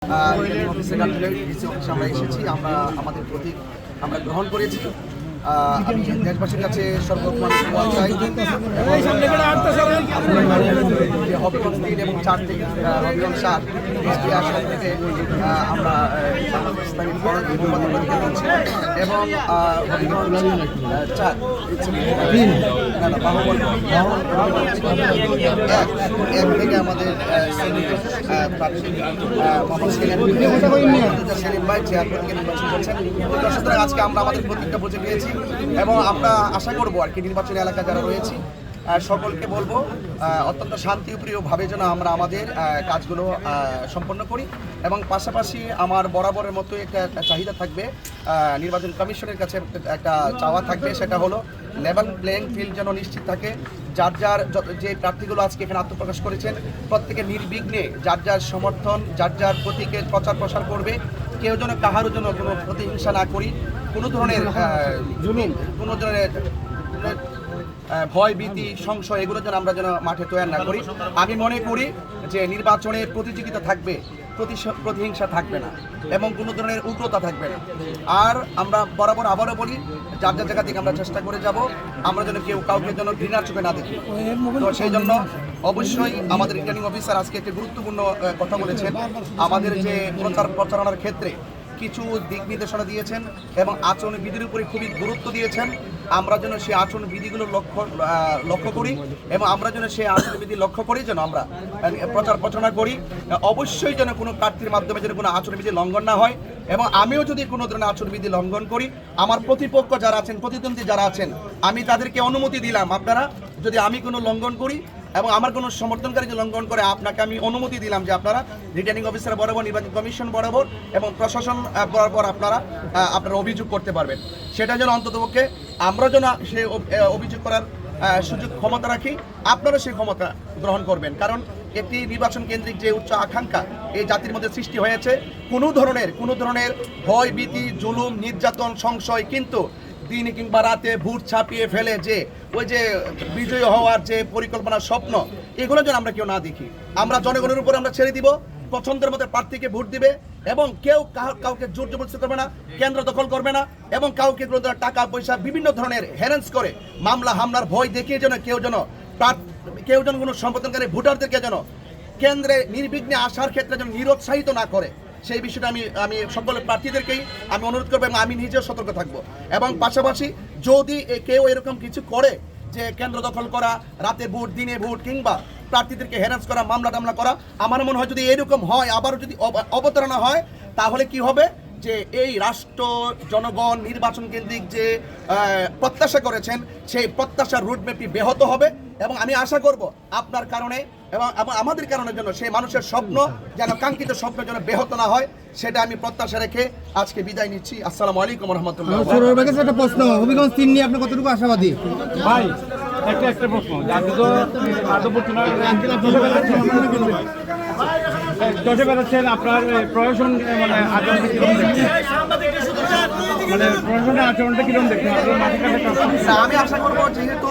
অফিসে ডিসি অফিসে আমরা এসেছি, আমরা আমাদের প্রতীক আমরা গ্রহণ করেছি। আমি দেশবাসীর কাছে সর্বপ্রথম চাই যে হবিগঞ্জ 3 এবং 4 থেকে হবিগঞ্জ 7 এসপি আসন থেকে আমরা ইসলামী ফরম দিচ্ছি এবং হবিগঞ্জ 4 থেকে আমাদের সেলিম ভাই চেয়ারম্যানকে নির্বাচন করছেন। সুতরাং আজকে আমরা আমাদের প্রতীকটা বুঝে পেয়েছি এবং আমরা আশা করবো আর কি নির্বাচনী এলাকা যারা রয়েছি সকলকে বলবো অত্যন্ত শান্তিপ্রিয়ভাবে যেন আমরা আমাদের কাজগুলো সম্পন্ন করি এবং পাশাপাশি আমার বরাবরের মতো একটা চাহিদা থাকবে, নির্বাচন কমিশনের কাছে একটা চাওয়া থাকবে, সেটা হলো লেভেল প্লেইং ফিল্ড যেন নিশ্চিত থাকে। যার যার যে প্রার্থীগুলো আজকে এখানে আত্মপ্রকাশ করেছেন প্রত্যেকে নির্বিঘ্নে যার যার সমর্থন যার যার প্রতীকের প্রচার প্রসার করবে। কেউ যেন কাহারও জন্য কোনো প্রতিহিংসা না করি, কোনো ধরনের কোনো ধরনের ভয় ভীতি সংশয় এগুলো যেন আমরা যেন মাঠে তৈরি না করি। আমি মনে করি যে নির্বাচনে প্রতিযোগিতা থাকবে, প্রতিহিংসা থাকবে না এবং কোনো ধরনের উগ্রতা থাকবে না। আর আমরা বরাবর আবারও বলি যার যার জায়গা থেকে আমরা চেষ্টা করে যাব আমরা যেন কেউ কাউকে যেন ঘৃণার চোখে না দেখি। তো সেই জন্য অবশ্যই আমাদের রিটার্নিং অফিসার আজকে একটি গুরুত্বপূর্ণ কথা বলেছেন। আমাদের যে প্রচারণার ক্ষেত্রে কিছু দিক নির্দেশনা দিয়েছেন এবং আচরণ বিধির উপরে খুবই গুরুত্ব দিয়েছেন। আমরা যেন সেই আচরণ বিধিগুলো লক্ষ্য করি এবং আমরা যেন সেই আচরণ বিধি লক্ষ্য করি যেন আমরা প্রচার প্রচারণা করি। অবশ্যই যেন কোনো প্রার্থীর মাধ্যমে যেন কোনো আচরণ বিধি লঙ্ঘন না হয় এবং আমিও যদি কোনো ধরনের আচরণ বিধি লঙ্ঘন করি আমার প্রতিপক্ষ যারা আছেন প্রতিদ্বন্দ্বী যারা আছেন আমি তাদেরকে অনুমতি দিলাম, আপনারা যদি আমি কোনো লঙ্ঘন করি এবং আমার কোনো সমর্থনকারী যে লঙ্ঘন করে আপনাকে আমি অনুমতি দিলাম যে আপনারা রিটার্নিং অফিসার বরাবর নির্বাচন কমিশন বরাবর এবং প্রশাসন বরাবর আপনারা অভিযোগ করতে পারবেন। সেটা যেন অন্ততপক্ষে আমরা যেন সে অভিযোগ করার সুযোগ ক্ষমতা রাখি, আপনারা সেই ক্ষমতা গ্রহণ করবেন। কারণ একটি নির্বাচন কেন্দ্রিক যে উচ্চ আকাঙ্ক্ষা এই জাতির মধ্যে সৃষ্টি হয়েছে, কোনো ধরনের ভয় ভীতি জুলুম নির্যাতন সংশয় কিন্তু দিনে কিংবা রাতে ভোট ছাপিয়ে ফেলে যে ওই যে বিজয়ী হওয়ার যে পরিকল্পনা স্বপ্ন এগুলো যেন আমরা কেউ না দেখি। আমরা জনগণের উপর আমরা ছেড়ে দিব, পছন্দের মতো প্রার্থীকে ভোট দিবে এবং কেউ কাউকে জোর জবরদস্তি করবে না, কেন্দ্র দখল করবে না এবং কাউকে কোনো টাকা পয়সা বিভিন্ন ধরনের হ্যারাস করে মামলা হামলার ভয় দেখিয়ে যেন কেউ যেন কোনো সম্পাদনকারী ভোটারদেরকে যেন কেন্দ্রে নির্বিঘ্নে আসার ক্ষেত্রে যেন নিরুৎসাহিত না করে সেই বিষয়টা আমি সকল প্রার্থীদেরকেই আমি অনুরোধ করবো এবং আমি নিজেও সতর্ক থাকবো। এবং পাশাপাশি যদি কেউ এরকম কিছু করে যে কেন্দ্র দখল করা, রাতে ভোট দিনে ভোট কিংবা প্রার্থীদেরকে হ্যারাস করা, মামলা টামলা করা, আমার মনে হয় যদি এরকম হয় আবারও যদি অবতারণা হয় তাহলে কি হবে যে এই রাষ্ট্র জনগণ নির্বাচন কেন্দ্রিক যে প্রত্যাশা করেছেন সেই প্রত্যাশার রুটম্যাপটি ব্যাহত হবে এবং আমি আশা করব আপনার কারণে এবং আমাদের কারণের জন্য সেই মানুষের স্বপ্ন যেন কাঙ্ক্ষিত স্বপ্ন যেন ব্যাহত না হয় সেটা আমি প্রত্যাশা রেখে আজকে বিদায় নিচ্ছি। আসসালামু আলাইকুম রহমতুল্লাহ। একটা প্রশ্ন, হবিগঞ্জ 3 নিয়ে আপনি কতটুকু আশাবাদী? ভাই একটা প্রশ্ন, আপনি তো দশে বেড়াচ্ছেন, আপনার প্রশাসন মানে আচরণ মানে প্রশাসনের আচরণটা কিরকম দেখছেন? আমি আশা করবো যেহেতু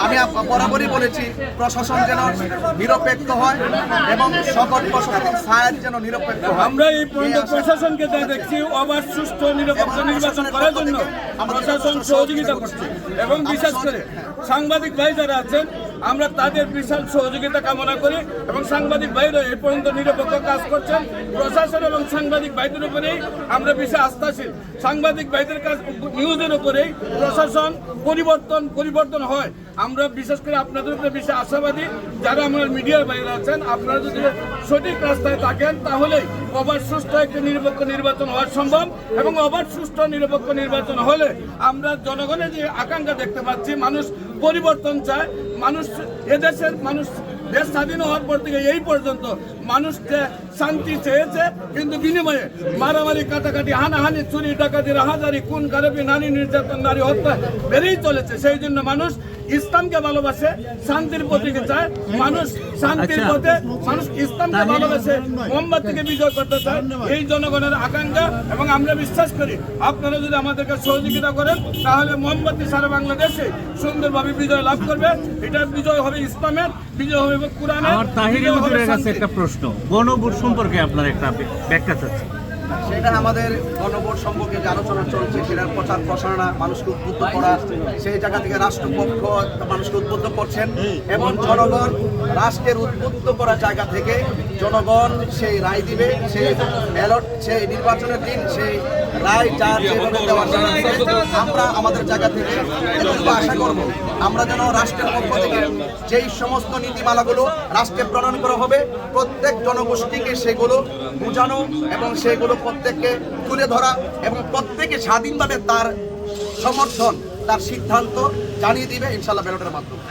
আমি বরাবরই বলেছি প্রশাসন যেন নিরপেক্ষ হয় এবং সকল প্রশাসনিক সাহায্য যেন নিরপেক্ষ হয়। আমরা এই প্রশাসনকে যা দেখছি অবাধ সুষ্ঠু নিরপেক্ষ নির্বাচন করার জন্য প্রশাসন সহযোগিতা করছে এবং বিশেষ করে সাংবাদিক ভাই যারা আছেন আমরা তাদের বিশাল সহযোগিতা কামনা করি এবং সাংবাদিক ভাইরা এই পর্যন্ত নিরপেক্ষ কাজ করছেন। প্রশাসন এবং সাংবাদিক ভাইদের উপরেই আমরা বেশি আস্থাশীল। সাংবাদিক ভাইদের কাজ নিউজের উপরেই প্রশাসন পরিবর্তন হয়। আমরা বিশেষ করে আপনাদের উপরে বেশি আশাবাদী। যারা আমার মিডিয়ার বাইরে আছেন আপনারা যদি সঠিক রাস্তায় থাকেন তাহলেই অবাধ সুষ্ঠু একটি নিরপেক্ষ নির্বাচন হওয়া সম্ভব এবং অবাধ সুষ্ঠু নিরপেক্ষ নির্বাচন হলে আমরা জনগণের যে আকাঙ্ক্ষা দেখতে পাচ্ছি, মানুষ পরিবর্তন চায়, মানুষ এদেশের মানুষ দেশ স্বাধীন হওয়ার পর থেকে এই পর্যন্ত মানুষকে শান্তি চেয়েছে, কিন্তু বিনিময়ে মারামারি কাটাকাটি হানাহানি চুরি ডাকাতি রাহাজারি খুন খারাপি নারী নির্যাতন নারী হত্যা বেড়েই চলেছে। সেই জন্য মানুষ ইসলামকে ভালোবাসে, শান্তির প্রতীকে চায়, মানুষ শান্তির পথে, মানুষ ইসলামকে ভালোবাসে, মোমবাতিকে বিজয় করতে চায়, এই জনগণের আকাঙ্ক্ষা। এবং আমরা বিশ্বাস করি আপনারা যদি আমাদেরকে সহযোগিতা করেন তাহলে মোমবাতি সারা বাংলাদেশে সুন্দরভাবে বিজয় লাভ করবে। এটা বিজয় হবে ইসলামের, বিজয় হবে কোরআনের। আমার তাহিরি হুজুরের কাছে একটা প্রশ্ন, গণভোট সম্পর্কে আপনার একটা ব্যাখ্যা চাচ্ছি। সেটা আমাদের গণভোট সম্পর্কে যে আলোচনা চলছে সেটার প্রচার প্রসারণা, মানুষকে উদ্বুদ্ধ করা, সেই জায়গা থেকে রাষ্ট্রপক্ষ মানুষকে উদ্বুদ্ধ করছেন এবং জনগণ রাষ্ট্রের উদ্বুদ্ধ করার জায়গা থেকে জনগণ সেই রায় দিবে, সেই ব্যালট, সেই নির্বাচনের দিন সেই রায় যার যেভাবে দেওয়ার জায়গা থেকে আমরা আমাদের জায়গা থেকে এটুকু আশা করব আমরা যেন রাষ্ট্রের পক্ষ থেকে যেই সমস্ত নীতিমালাগুলো রাষ্ট্রে প্রণয়ন করা হবে প্রত্যেক জনগোষ্ঠীকে সেগুলো বোঝানো এবং সেগুলো প্রত্যেককে তুলে ধরা এবং প্রত্যেকে স্বাধীনভাবে তার সমর্থন, তার সিদ্ধান্ত জানিয়ে দিবে ইনশাআল্লাহ ব্যালটের মাধ্যমে।